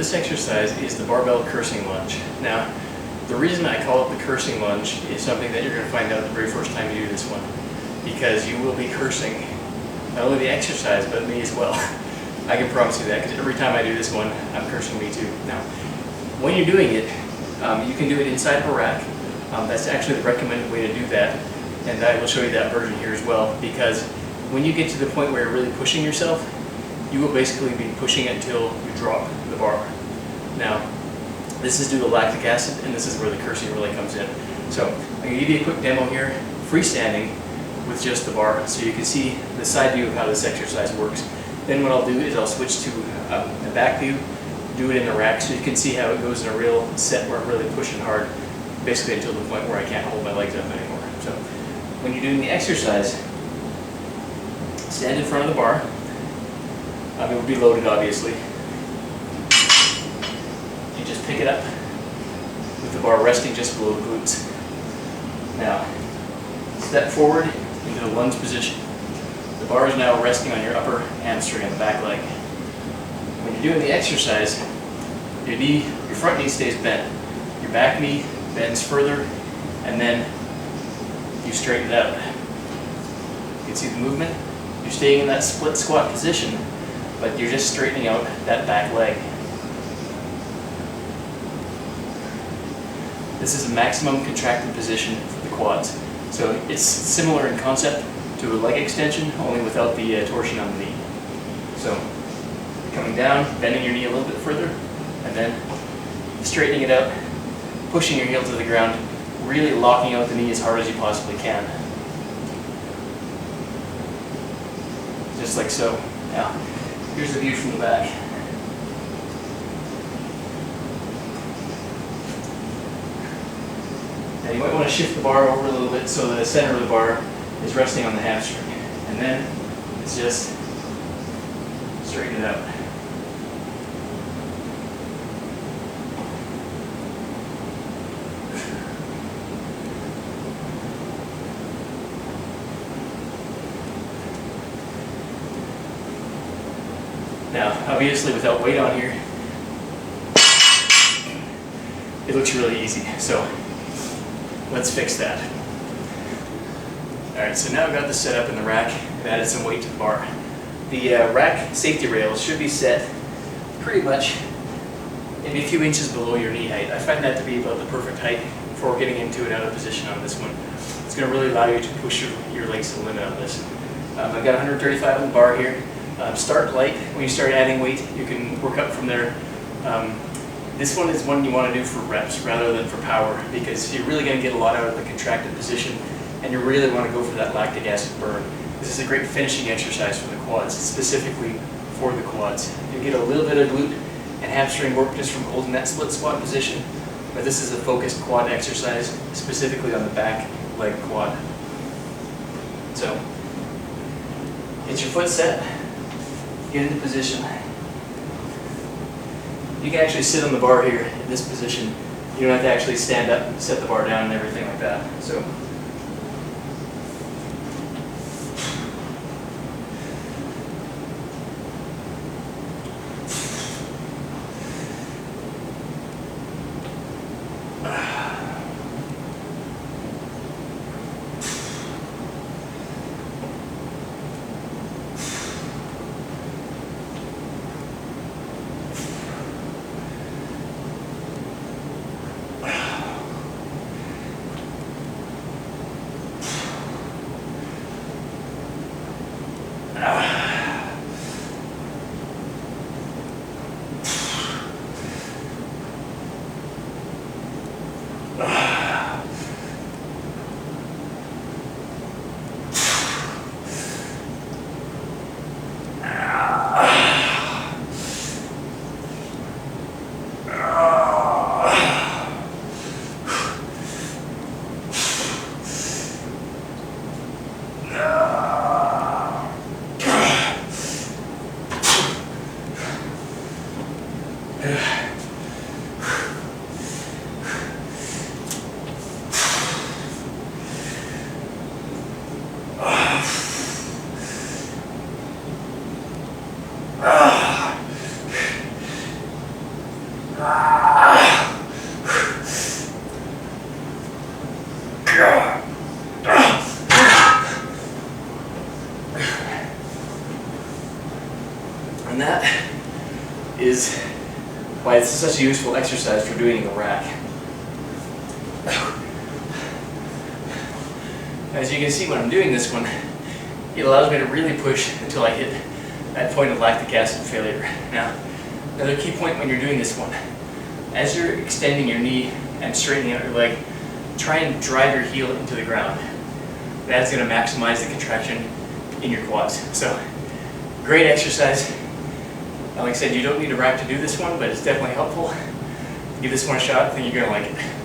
this exercise is the barbell cursing lunge. Now, the reason I call it the cursing lunge is something that you're going to find out the very first time you do this one, because you will be cursing not only the exercise, but me as well. I can promise you that, because every time I do this one, I'm cursing me too. Now, when you're doing it, you can do it inside of a rack. That's actually the recommended way to do that, and I will show you that version here as well, because when you get to the point where you're really pushing yourself, you will basically be pushing it until you drop the bar. Now, this is due to lactic acid, and this is where the cursing really comes in. So, I'm going to give you a quick demo here, freestanding with just the bar, so you can see the side view of how this exercise works. Then what I'll do is I'll switch to the back view, do it in the rack, so you can see how it goes in a real set where I'm really pushing hard, basically until the point where I can't hold my legs up anymore. So, when you're doing the exercise, stand in front of the bar. It would be loaded, obviously. You just pick it up with the bar resting just below the glutes. Now, step forward into the lunge position. The bar is now resting on your upper hamstring on the back leg. When you're doing the exercise, your front knee stays bent. Your back knee bends further, and then you straighten it out. You can see the movement. You're staying in that split squat position, but you're just straightening out that back leg. This is a maximum contracted position for the quads. So it's similar in concept to a leg extension, only without the torsion on the knee. So coming down, bending your knee a little bit further, and then straightening it out, pushing your heel to the ground, really locking out the knee as hard as you possibly can. Just like so. Now, here's the view from the back. Now you might want to shift the bar over a little bit so the center of the bar is resting on the hamstring. And then it's just straighten it out. Now, obviously without weight on here, it looks really easy. So let's fix that. Alright, so now I've got this set up in the rack and added some weight to the bar. The rack safety rails should be set pretty much maybe a few inches below your knee height. I find that to be about the perfect height for getting into and out of position on this one. It's going to really allow you to push your legs to the limit on this. I've got 135 on the bar here. Start light. When you start adding weight, you can work up from there. This one is one you want to do for reps rather than for power, because you're really going to get a lot out of the contracted position, and you really want to go for that lactic acid burn. This is a great finishing exercise for the quads, specifically for the quads. You get a little bit of glute and hamstring work just from holding that split squat position, but this is a focused quad exercise, specifically on the back leg quad. So, get your foot set, get into position. You can actually sit on the bar here in this position. You don't have to actually stand up, set the bar down and everything like that. So, And that is why it's such a useful exercise for doing in the rack. As you can see, when I'm doing this one, it allows me to really push until I hit that point of lactic acid failure. Now, another key point when you're doing this one, as you're extending your knee and straightening out your leg, try and drive your heel into the ground. That's going to maximize the contraction in your quads. So, great exercise. Like I said, you don't need a rack to do this one, but it's definitely helpful. Give this one a shot, I think you're going to like it.